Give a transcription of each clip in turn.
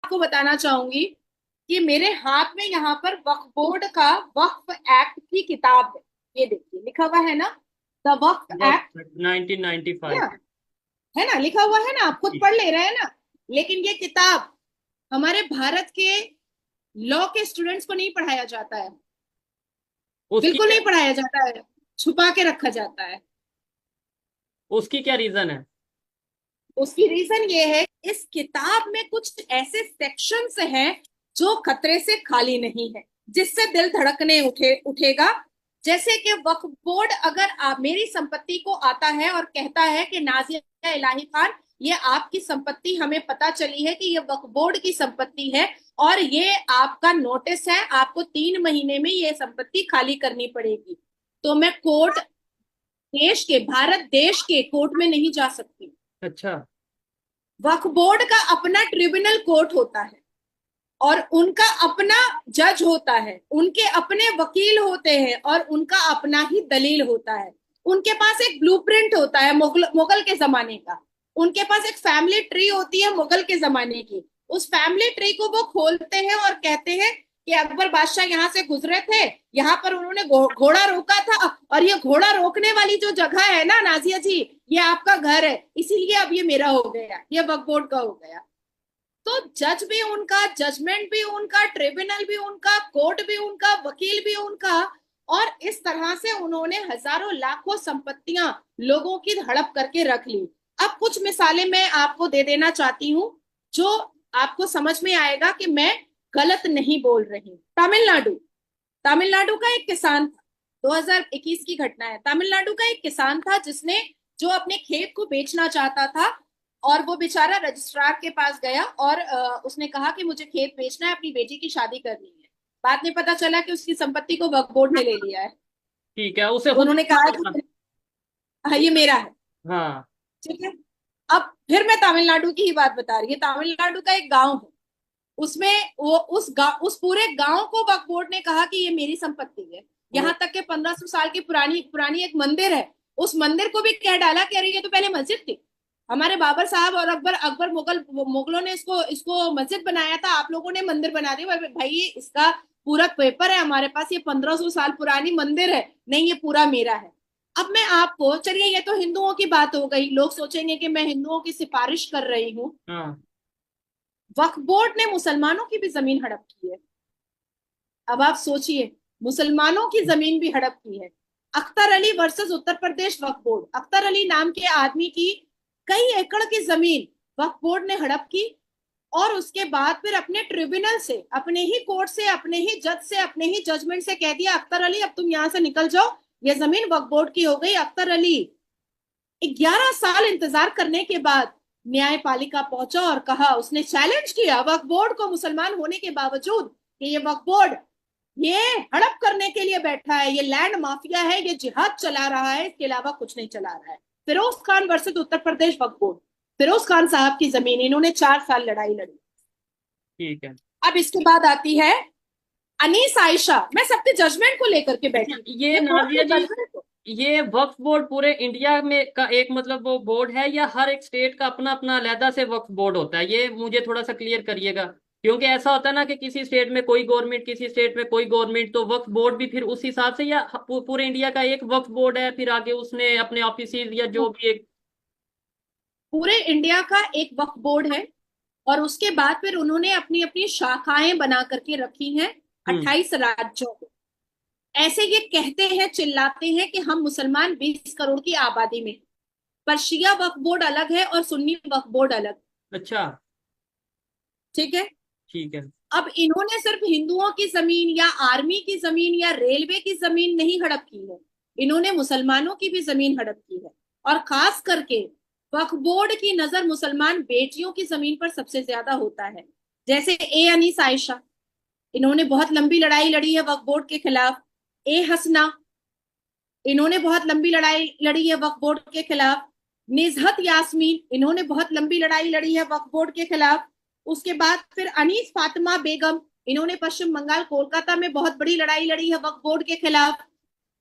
आपको बताना चाहूंगी कि मेरे हाथ में यहाँ पर वक्फ बोर्ड का वक्फ एक्ट की किताब है। ये देखिए लिखा हुआ है ना, द वक्फ एक्ट। वक्त है 1995। ना, है ना, लिखा हुआ है ना, आप खुद पढ़ ले रहे हैं ना। लेकिन ये किताब हमारे भारत के लॉ के स्टूडेंट्स को नहीं पढ़ाया जाता है, उसकी बिल्कुल क्या नहीं पढ़ाया जाता है, छुपा के रखा जाता है। उसकी क्या रीजन है? उसकी रीजन ये है, इस किताब में कुछ ऐसे सेक्शंस हैं जो खतरे से खाली नहीं है, जिससे दिल धड़कने उठेगा। जैसे कि वक्फ बोर्ड अगर आप मेरी संपत्ति को आता है और कहता है कि नाजिया इलाही खान, ये आपकी संपत्ति, हमें पता चली है कि ये वक्फ बोर्ड की संपत्ति है और ये आपका नोटिस है, आपको 3 महीने में ये संपत्ति खाली करनी पड़ेगी, तो मैं कोर्ट, देश के, भारत देश के कोर्ट में नहीं जा सकती। अच्छा। वक्फ बोर्ड का अपना ट्रिब्यूनल कोर्ट होता है और उनका अपना जज होता है, उनके अपने वकील होते हैं और उनका अपना ही दलील होता है। उनके पास एक ब्लूप्रिंट होता है मुगल के जमाने का। उनके पास एक फैमिली ट्री होती है मुगल के जमाने की। उस फैमिली ट्री को वो खोलते हैं और कहते हैं कि अकबर बादशाह यहाँ से गुजरे थे, यहाँ पर उन्होंने घोड़ा रोका था और ये घोड़ा रोकने वाली जो जगह है ना नाजिया जी, ये आपका घर है, इसीलिए अब ये मेरा हो गया, ये वक्फ बोर्ड का हो गया। तो जज भी उनका, जजमेंट भी उनका, ट्रिब्यूनल भी उनका, कोर्ट भी उनका, वकील भी उनका। और इस तरह से उन्होंने हजारों लाखों संपत्तियां लोगों की हड़प करके रख ली। अब कुछ मिसालें मैं आपको दे देना चाहती हूँ जो आपको समझ में आएगा कि मैं गलत नहीं बोल रही। तमिलनाडु, तमिलनाडु का एक किसान था, 2021 की घटना है। तमिलनाडु का एक किसान था जिसने, जो अपने खेत को बेचना चाहता था और वो बेचारा रजिस्ट्रार के पास गया और उसने कहा कि मुझे खेत बेचना है, अपनी बेटी की शादी करनी है। बाद में पता चला कि उसकी संपत्ति को वक्फ बोर्ड ने ले लिया है। ठीक है, उसे तो खुद उन्होंने नहीं कहा पता था। कि हाँ ये मेरा है। हाँ। ठीक है। अब फिर मैं तमिलनाडु की ही बात बता रही हूँ। तमिलनाडु का एक गांव है, उसमें वो उस पूरे गांव को वक्फ बोर्ड ने कहा कि ये मेरी संपत्ति है। वो यहाँ तक के 1500 साल की पुरानी पुरानी एक मंदिर है, उस मंदिर को भी कह डाला कि अरे ये तो पहले मस्जिद थी, हमारे बाबर साहब और अकबर अकबर मुगलों ने इसको इसको मस्जिद बनाया था, आप लोगों ने मंदिर बना दिया। भाई इसका पूरा पेपर है हमारे पास, ये 1500 साल पुरानी मंदिर है, नहीं ये पूरा मेरा है। अब मैं आपको, चलिए ये तो हिंदुओं की बात हो गई, लोग सोचेंगे कि मैं हिंदुओं की सिफारिश कर रही हूँ। हाँ। वक्फ बोर्ड ने मुसलमानों की भी जमीन हड़प की है। अब आप सोचिए, मुसलमानों की जमीन भी हड़प की है। अख्तर अली वर्सेस उत्तर प्रदेश वक्फ बोर्ड, अख्तर अली नाम के आदमी की कई एकड़ की जमीन वक्फ बोर्ड ने हड़प की और उसके बाद फिर अपने ट्रिब्यूनल से, अपने ही कोर्ट से, अपने ही जज से, अपने ही जजमेंट से कह दिया अख्तर अली अब तुम यहां से निकल जाओ, ये जमीन वक्फ बोर्ड की हो गई। अख्तर अली 11 साल इंतजार करने के बाद न्यायपालिका पहुंचा और कहा, उसने चैलेंज किया वक्फ बोर्ड को, मुसलमान होने के बावजूद, कि ये वक्फ बोर्ड ये हड़प करने के लिए बैठा है, ये लैंड माफिया है, ये जिहाद चला रहा है, इसके अलावा कुछ नहीं चला रहा है। फिरोज खान वर्सेस उत्तर प्रदेश वक्फ बोर्ड, फिरोज खान साहब की जमीन, इन्होंने 4 साल लड़ाई लड़ी। ठीक है। अब इसके बाद आती है अनीस आयशा। मैं सबके जजमेंट को लेकर के अच्छा, बैठी थी, ये मैं कोर्ट नाजिया के जी, जजमेंट को। ये वक्फ बोर्ड पूरे इंडिया में का एक मतलब वो बोर्ड है या हर एक स्टेट का अपना अपना अलहदा से वक्फ बोर्ड होता है? ये मुझे थोड़ा सा क्लियर करिएगा, क्योंकि ऐसा होता है ना कि किसी स्टेट में कोई गवर्नमेंट, किसी स्टेट में कोई गवर्नमेंट, तो वक्फ बोर्ड भी फिर उस हिसाब से, या पूरे इंडिया का एक वक्फ बोर्ड है फिर आगे उसने अपने ऑफिस या जो भी एक। पूरे इंडिया का एक वक्फ बोर्ड है और उसके बाद फिर उन्होंने अपनी अपनी शाखाएं बना करके रखी हैं हम्म। 28 राज्यों में। ऐसे ये कहते हैं, चिल्लाते हैं कि हम मुसलमान 20 करोड़ की आबादी में, पर शिया वक्फ बोर्ड अलग है और सुन्नी वक्फ बोर्ड अलग। अच्छा। ठीक है। ठीक है। अब इन्होंने सिर्फ हिंदुओं की जमीन या आर्मी की जमीन या रेलवे की जमीन नहीं हड़प की है, इन्होंने मुसलमानों की भी जमीन हड़प की है। और खास करके वक्फ बोर्ड की नजर मुसलमान बेटियों की जमीन पर सबसे ज्यादा होता है। जैसे ए अनीस आयशा, इन्होंने बहुत लंबी लड़ाई लड़ी है वक्फ बोर्ड के खिलाफ। ए हसना, इन्होंने बहुत लंबी लड़ाई लड़ी है वक्फ बोर्ड के खिलाफ। निजहत यास्मीन, इन्होंने बहुत लंबी लड़ाई लड़ी है वक्फ बोर्ड के खिलाफ। उसके बाद फिर अनीस फातिमा बेगम, इन्होंने पश्चिम बंगाल कोलकाता में बहुत बड़ी लड़ाई लड़ी है वक्फ बोर्ड के खिलाफ।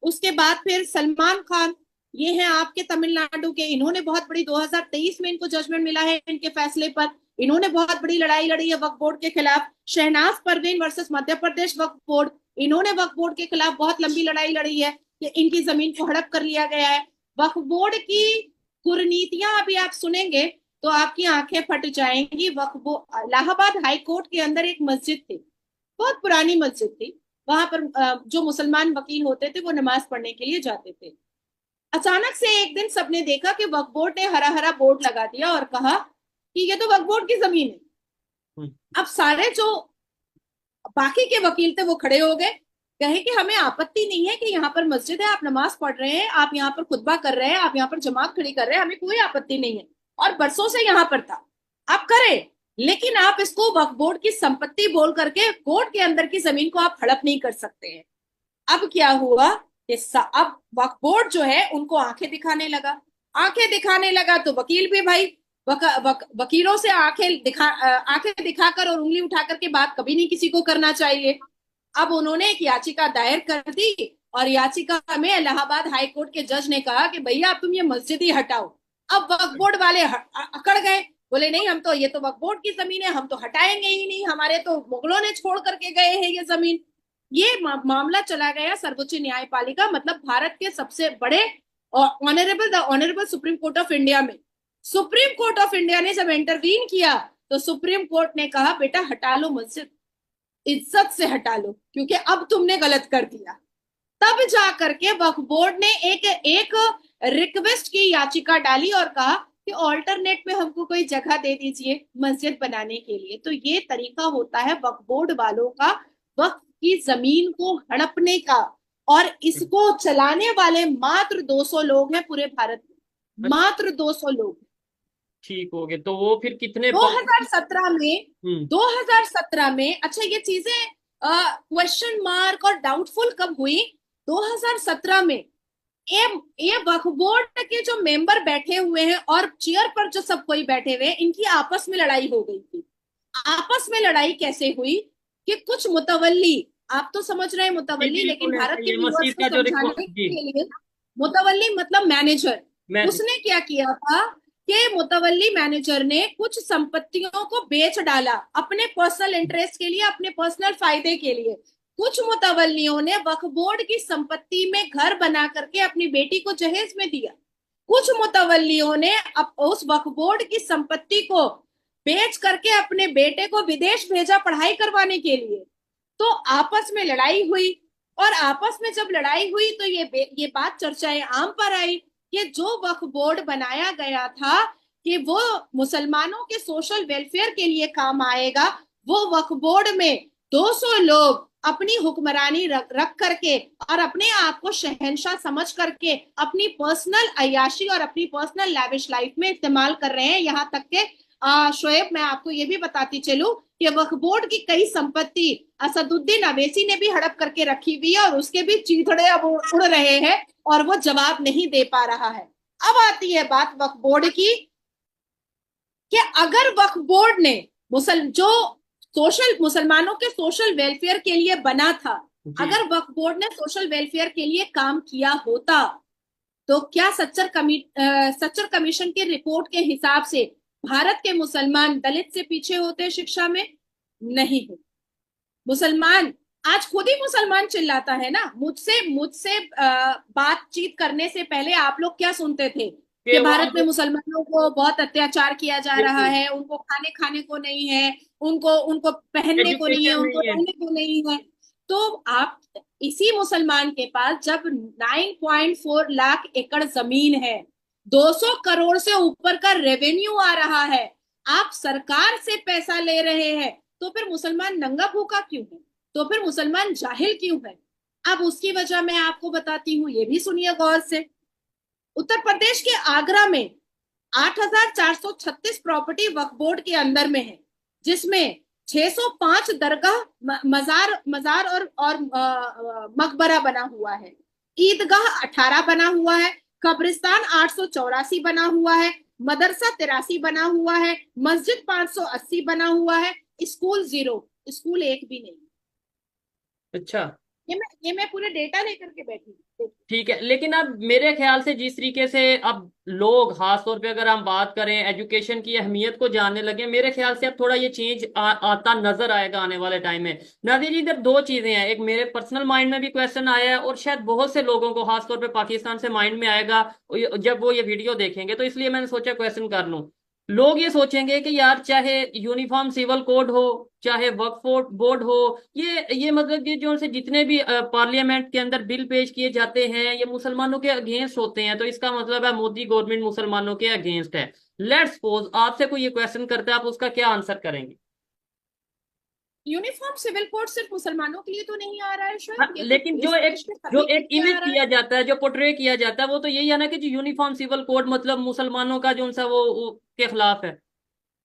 उसके बाद फिर सलमान खान, ये हैं आपके तमिलनाडु के, इन्होंने बहुत बड़ी, 2023 में इनको जजमेंट मिला है इनके फैसले पर, इन्होंने बहुत बड़ी लड़ाई लड़ी है वक्फ बोर्ड के खिलाफ। शहनाज परवीन वर्सेस मध्य प्रदेश वक्फ बोर्ड, इन्होंने वक्फ बोर्ड के खिलाफ बहुत लंबी लड़ाई लड़ी है कि इनकी जमीन को हड़प कर लिया गया है। वक्फ बोर्ड की कुरीतियां अभी आप सुनेंगे तो आपकी आंखें फट जाएंगी। वक्फ बोर्ड, इलाहाबाद हाई कोर्ट के अंदर एक मस्जिद थी, बहुत पुरानी मस्जिद थी। वहां पर जो मुसलमान वकील होते थे वो नमाज पढ़ने के लिए जाते थे। अचानक से एक दिन सबने देखा कि वक्फ बोर्ड ने हरा हरा बोर्ड लगा दिया और कहा कि ये तो वक्फ बोर्ड की जमीन है। अब सारे जो बाकी के वकील थे वो खड़े हो गए, कहे कि हमें आपत्ति नहीं है कि यहाँ पर मस्जिद है, आप नमाज पढ़ रहे हैं, आप यहाँ पर खुतबा कर रहे हैं, आप यहाँ पर जमात खड़ी कर रहे हैं, हमें कोई आपत्ति नहीं है और बरसों से यहाँ पर था, आप करें, लेकिन आप इसको वक्फ बोर्ड की संपत्ति बोल करके कोर्ट के अंदर की जमीन को आप हड़प नहीं कर सकते हैं। अब क्या हुआ कि अब वक्फ बोर्ड जो है उनको आंखें दिखाने लगा। आंखें दिखाने लगा तो वकील भी भाई वकीलों से आंखें दिखाकर और उंगली उठा करके बात कभी नहीं किसी को करना चाहिए। अब उन्होंने एक याचिका दायर कर दी और याचिका में इलाहाबाद हाई कोर्ट के जज ने कहा कि भैया अब तुम ये मस्जिद ही हटाओ। अब वक्फ बोर्ड वाले अकड़ गए, बोले नहीं, हम तो, ये तो वक्फ बोर्ड की जमीन है, हम तो हटाएंगे ही नहीं, हमारे तो मुगलों ने छोड़ करके गए हैं ये जमीन। ये मामला चला गया सर्वोच्च न्यायपालिका, मतलब भारत के सबसे बड़े honourable supreme court of India में। सुप्रीम कोर्ट ऑफ इंडिया ने जब इंटरवीन किया तो सुप्रीम कोर्ट ने कहा बेटा हटा लो मस्जिद, इज्जत से हटा लो, क्योंकि अब तुमने गलत कर दिया। तब जा करके वक्फ बोर्ड ने एक रिक्वेस्ट की याचिका डाली और कहा कि ऑल्टरनेट में हमको कोई जगह दे दीजिए मस्जिद बनाने के लिए। तो ये तरीका होता है वक्फ बोर्ड वालों का वक्फ की जमीन को हड़पने का, और इसको चलाने वाले मात्र 200 लोग हैं पूरे भारत में, मात्र 200 लोग। ठीक हो गए, तो वो फिर कितने 2017 में 2017 में, अच्छा ये चीजें क्वेश्चन मार्क और डाउटफुल कब हुई? 2017 में ये वक्फ बोर्ड के जो मेंबर बैठे हुए हैं और चेयर पर जो सब कोई बैठे हुए हैं, इनकी आपस में लड़ाई हो गई थी। आपस में लड़ाई कैसे हुई कि कुछ मुतवल्ली, आप तो समझ रहे हैं मुतवल्ली, लेकिन भारत के व्यूअर्स को समझाने के लिए, मुतवल्ली मतलब मैनेजर, उसने क्या किया था कि मुतवल्ली मैनेजर ने कुछ संपत्तियों को बेच डाला अपने पर्सनल इंटरेस्ट के लिए, अपने पर्सनल फायदे के लिए। कुछ मुतवल्लियों ने वक्फ बोर्ड की संपत्ति में घर बना करके अपनी बेटी को जहेज में दिया। कुछ मुतवल्लियों ने उस वक्फ बोर्ड की संपत्ति को बेच करके अपने बेटे को विदेश भेजा पढ़ाई करवाने के लिए। तो आपस में लड़ाई हुई, और आपस में जब लड़ाई हुई तो ये बात चर्चाएं आम पर आई कि जो वक्फ बोर्ड बनाया गया था कि वो मुसलमानों के सोशल वेलफेयर के लिए काम आएगा, वो वक्फ बोर्ड में 200 लोग अपनी हुक्मरानी रख करके और अपने आप को शहंशाह समझ करके अपनी पर्सनल अय्याशी और अपनी पर्सनल लैविश लाइफ में इस्तेमाल कर रहे हैं। यहाँ तक के शोएब, मैं आपको ये भी बताती चलूं कि वक्फ बोर्ड की कई संपत्ति असदुद्दीन अवैसी ने भी हड़प करके रखी हुई है और उसके भी चीथड़े अब उड़ रहे हैं और वो जवाब नहीं दे पा रहा है। अब आती है बात वक्फ बोर्ड की कि अगर वक्फ बोर्ड ने मुसलमानों के सोशल वेलफेयर के लिए बना था, अगर वक्फ बोर्ड ने सोशल वेलफेयर के लिए काम किया होता तो क्या सच्चर कमीशन की रिपोर्ट के हिसाब से भारत के मुसलमान दलित से पीछे होते शिक्षा में? नहीं हो। मुसलमान आज खुद ही मुसलमान चिल्लाता है ना, मुझसे बातचीत करने से पहले आप लोग क्या सुनते थे कि भारत में मुसलमानों को बहुत अत्याचार किया जा रहा है, उनको खाने को नहीं है, उनको पहनने को नहीं है, उनको रहने को नहीं है। तो आप इसी मुसलमान के पास जब 9.4 लाख एकड़ जमीन है, 200 करोड़ से ऊपर का रेवेन्यू आ रहा है, आप सरकार से पैसा ले रहे हैं, तो फिर मुसलमान नंगा भूखा क्यों है? तो फिर मुसलमान जाहिल क्यों है? अब उसकी वजह मैं आपको बताती हूँ, ये भी सुनिए गौर से। उत्तर प्रदेश के आगरा में 8,436 प्रॉपर्टी वक्फ बोर्ड के अंदर में है, जिसमें 605 दरगाह, मजार और मकबरा बना हुआ है, ईदगाह 18 बना हुआ है, कब्रिस्तान 884 बना हुआ है, मदरसा 83 बना हुआ है, मस्जिद 580 बना हुआ है, स्कूल 0, स्कूल एक भी नहीं। अच्छा, ये मैं पूरे डेटा लेकर के बैठी हूँ। ठीक है, लेकिन अब मेरे ख्याल से जिस तरीके से अब लोग खास तौर पे अगर हम बात करें एजुकेशन की अहमियत को जानने लगे, मेरे ख्याल से अब थोड़ा ये चेंज आता नजर आएगा आने वाले टाइम में। नादिया जी, इधर दो चीजें हैं, एक मेरे पर्सनल माइंड में भी क्वेश्चन आया है और शायद बहुत से लोगों को खास तौर पे पाकिस्तान से माइंड में आएगा जब वो ये वीडियो देखेंगे, तो इसलिए मैंने सोचा क्वेश्चन कर लूं। लोग ये सोचेंगे कि यार चाहे यूनिफॉर्म सिविल कोड हो, चाहे वक्फ बोर्ड हो, ये मतलब ये जो से जितने भी पार्लियामेंट के अंदर बिल पेश किए जाते हैं ये मुसलमानों के अगेंस्ट होते हैं, तो इसका मतलब है मोदी गवर्नमेंट मुसलमानों के अगेंस्ट है। लेट्स सपोज आपसे कोई ये क्वेश्चन करता है, आप उसका क्या आंसर करेंगे? यूनिफॉर्म सिविल कोड सिर्फ मुसलमानों के लिए तो नहीं आ रहा है हाँ, शायद, ये तो लेकिन इस देश के जो सभी के एक लिए इमेज आ रहा है। किया जाता है, जो पोर्ट्रे किया जाता है, वो तो यही है ना कि जो यूनिफॉर्म सिविल कोड मतलब मुसलमानों का जो सा वो के खिलाफ है।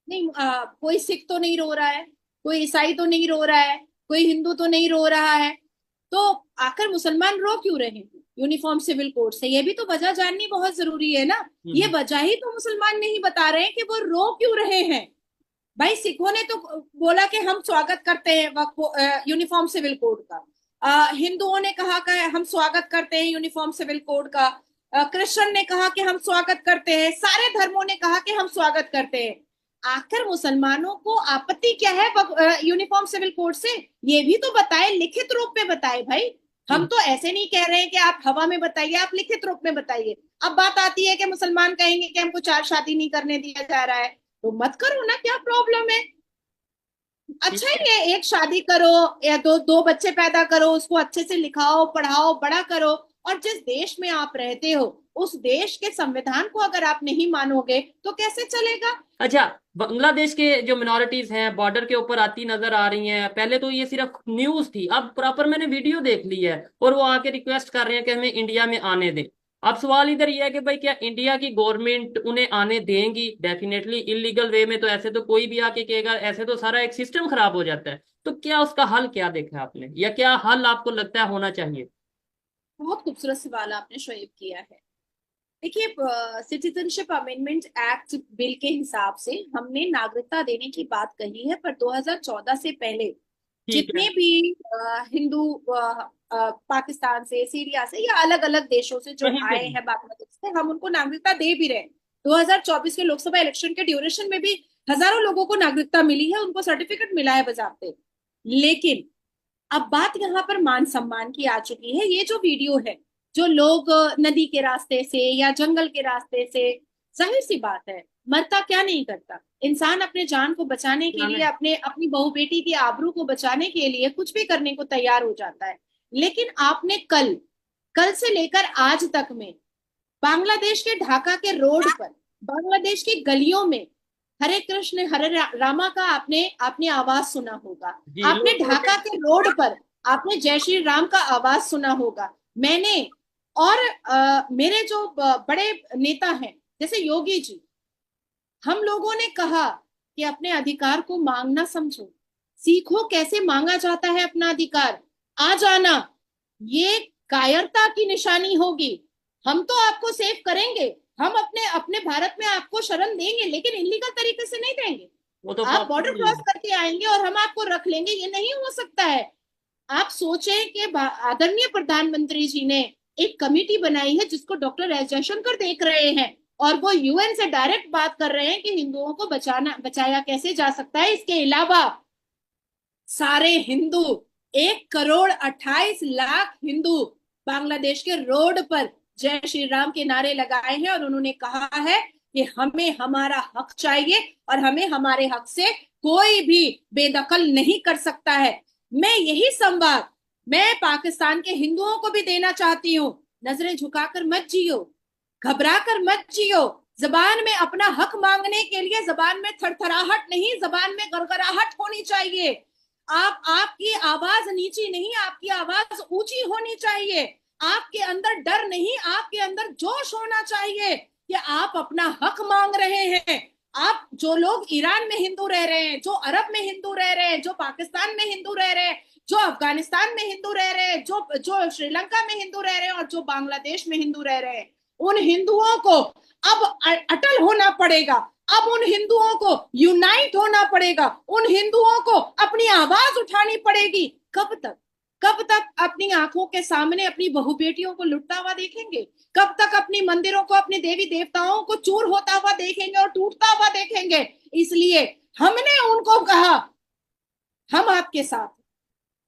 नहीं, कोई सिख तो नहीं रो रहा है, कोई ईसाई तो नहीं रो रहा है, कोई हिंदू तो नहीं रो रहा है, तो आखिर मुसलमान रो क्यों रहे हैं यूनिफॉर्म सिविल कोड से? ये भी तो वजह जाननी बहुत जरूरी है ना। ये हम्म। वजह ही तो मुसलमान नहीं बता रहे हैं कि वो रो क्यों रहे हैं। भाई सिखों ने तो बोला कि हम स्वागत करते हैं यूनिफॉर्म सिविल कोड का। हिंदुओं ने कहा कि हम स्वागत करते हैं यूनिफॉर्म सिविल कोड का। क्रिश्चियन ने कहा कि हम स्वागत करते हैं, सारे धर्मों ने कहा कि हम स्वागत करते हैं। आखिर मुसलमानों को आपत्ति क्या है यूनिफॉर्म सिविल कोड से? ये भी तो बताए, लिखित रूप में बताए भाई। हम तो ऐसे नहीं कह रहे हैं कि आप हवा में बताइए, आप लिखित रूप में बताइए। अब बात आती है कि मुसलमान कहेंगे कि हमको चार शादी नहीं करने दिया जा रहा है, तो मत करो ना, क्या प्रॉब्लम है? ठीक अच्छा है। ही है, एक शादी करो या दो दो बच्चे पैदा करो, उसको अच्छे से लिखाओ पढ़ाओ बड़ा करो। और जिस देश में आप रहते हो उस देश के संविधान को अगर आप नहीं मानोगे तो कैसे चलेगा? अच्छा, बांग्लादेश के जो मिनोरिटीज हैं बॉर्डर के ऊपर आती नजर आ रही हैं, पहले तो ये सिर्फ न्यूज थी, अब प्रॉपर मैंने वीडियो देख ली है और वो आके रिक्वेस्ट कर रहे हैं कि हमें इंडिया में आने दें। अब सवाल इधर ये है कि भाई क्या इंडिया की गवर्नमेंट उन्हें आने देंगी? डेफिनेटली इलीगल वे में तो ऐसे तो कोई भी आके कहेगा, ऐसे तो सारा एक सिस्टम खराब हो जाता है। तो क्या उसका हल क्या देखा है आपने, या क्या हल आपको लगता है होना चाहिए? बहुत खूबसूरत सवाल आपने शोएब किया है। देखिए, सिटीजनशिप अमेंडमेंट एक्ट बिल के हिसाब से हमने नागरिकता देने की बात कही है, पर 2014 से पहले ठीक है। जितने भी हिंदू पाकिस्तान से, सीरिया से या अलग अलग देशों से जो कहीं पे आए भी। हैं, बांग्लादेश से, हम उनको नागरिकता दे भी रहे हैं। 2024 के लोकसभा इलेक्शन के ड्यूरेशन में भी हजारों लोगों को नागरिकता मिली है, उनको सर्टिफिकेट मिला है बजाते। लेकिन अब बात यहाँ पर मान सम्मान की आ चुकी है। ये जो वीडियो है, जो लोग नदी के रास्ते से या जंगल के रास्ते से, जाहिर सी बात है, मरता क्या नहीं करता इंसान, अपने जान को बचाने के लिए, अपने अपनी बहू बेटी की आबरू को बचाने के लिए कुछ भी करने को तैयार हो जाता है। लेकिन आपने कल कल से लेकर आज तक में बांग्लादेश के ढाका के रोड पर, बांग्लादेश की गलियों में हरे कृष्ण हरे रामा का आपने आपने आवाज सुना होगा। जी, आपने लोग ढाका प्रोटेस्ट। के रोड पर आपने जय श्री राम का आवाज सुना होगा। मैंने और मेरे जो बड़े नेता हैं जैसे योगी जी, हम लोगों ने कहा कि अपने अधिकार को मांगना समझो, सीखो कैसे मांगा जाता है अपना अधिकार, आ जाना। ये कायरता की निशानी होगी। हम तो आपको सेव करेंगे, हम अपने अपने भारत में आपको शरण देंगे, लेकिन इलीगल तरीके से नहीं देंगे। वो तो आप प्रॉपर बॉर्डर नहीं क्रॉस है। करके आएंगे और हम आपको रख लेंगे, ये नहीं हो सकता है। आप सोचें कि आदरणीय प्रधानमंत्री जी ने एक कमेटी बनाई है जिसको डॉक्टर एस जयशंकर देख रहे हैं, और वो यूएन से डायरेक्ट बात कर रहे हैं कि हिंदुओं को बचाया कैसे जा सकता है। इसके अलावा सारे हिंदू, 1 करोड़ 28 लाख हिंदू बांग्लादेश के रोड पर जय श्री राम के नारे लगाए हैं, और उन्होंने कहा है कि हमें हमारा हक चाहिए और हमें हमारे हक से कोई भी बेदखल नहीं कर सकता है। मैं यही संवाद मैं पाकिस्तान के हिंदुओं को भी देना चाहती हूँ। नजरें झुकाकर मत जियो, घबरा कर मत जियो। जबान में अपना हक मांगने के लिए जबान में थरथराहट नहीं, जबान में गड़गड़ाहट होनी चाहिए। आपकी आवाज नीची नहीं, आपकी आवाज ऊंची होनी चाहिए। आपके अंदर डर नहीं, आपके अंदर जोश होना चाहिए कि आप अपना हक मांग रहे हैं। आप जो लोग ईरान में हिंदू रह रहे हैं, जो अरब में हिंदू रह रहे हैं, जो पाकिस्तान में हिंदू रह रहे हैं, जो अफगानिस्तान में हिंदू रह रहे हैं, जो जो श्रीलंका में हिंदू रह रहे हैं और जो बांग्लादेश में हिंदू रह रहे हैं, उन हिंदुओं को अब अटल होना पड़ेगा। अब उन हिंदुओं को यूनाइट होना पड़ेगा, उन हिंदुओं को अपनी आवाज उठानी पड़ेगी। कब तक? कब तक अपनी आंखों के सामने अपनी बहू बेटियों को लुटता हुआ देखेंगे? कब तक अपनी मंदिरों को, अपने देवी देवताओं को चूर होता हुआ देखेंगे और टूटता हुआ देखेंगे? इसलिए हमने उनको कहा हम आपके साथ,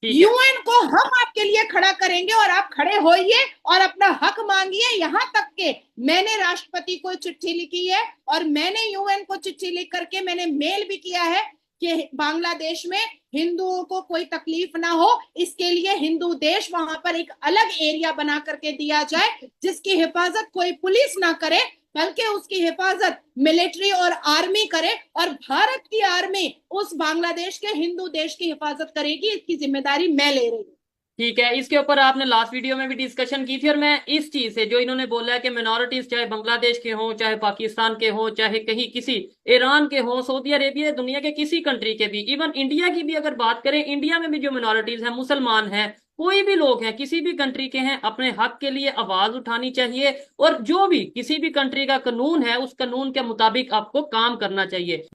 ठीक है। यूएन को हम आपके लिए खड़ा करेंगे और आप खड़े होइए और अपना हक मांगिए। यहां तक के मैंने राष्ट्रपति को चिट्ठी लिखी है और मैंने यूएन को चिट्ठी लिख करके मैंने मेल भी किया है कि बांग्लादेश में हिंदुओं को कोई तकलीफ ना हो, इसके लिए हिंदू देश वहां पर एक अलग एरिया बना करके दिया जाए जिसकी हिफाजत कोई पुलिस ना करे बल्कि उसकी हिफाजत मिलिट्री और आर्मी करे, और भारत की आर्मी उस बांग्लादेश के हिंदू देश की हिफाजत करेगी। इसकी जिम्मेदारी मैं ले रही हूँ। ठीक है, इसके ऊपर आपने लास्ट वीडियो में भी डिस्कशन की थी, और मैं इस चीज से जो इन्होंने बोला है कि मिनॉरिटीज चाहे बांग्लादेश के हों, चाहे पाकिस्तान के हों, चाहे कहीं किसी ईरान के हों, सऊदी अरेबिया, दुनिया के किसी कंट्री के भी, इवन इंडिया की भी अगर बात करें, इंडिया में भी जो मिनॉरिटीज हैं, मुसलमान हैं, कोई भी लोग हैं, किसी भी कंट्री के हैं, अपने हक के लिए आवाज उठानी चाहिए, और जो भी किसी भी कंट्री का कानून है उस कानून के मुताबिक आपको काम करना चाहिए।